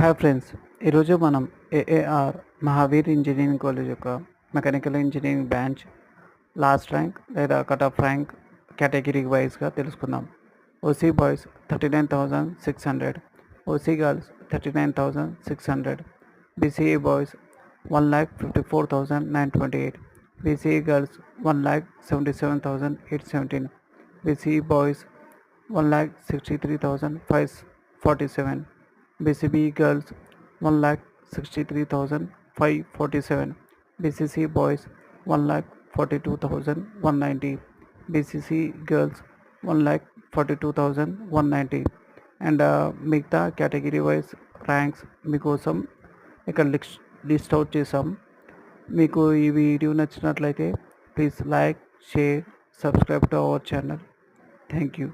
Hi friends, ఈరోజు మనం AAR Mahavir engineering college యొక్క mechanical engineering branch last rank లేదా కట్ ఆఫ్ ర్యాంక్ కేటగిరీ వైజ్గా తెలుసుకుందాం. OC boys 39,600, OC girls 39,600, BCE boys 1,54,928, BCE girls 1,77,817, BCE boys 1,63,547, BCB girls 1,63,547, BCC boys 1,42,190, BCC girls 1,42,190 and మిగతా category wise ranks మీకోసం ఇక్కడ list out చేసాం. మీకు ఈ video నచ్చినట్లయితే please like, share, subscribe to our channel. Thank you.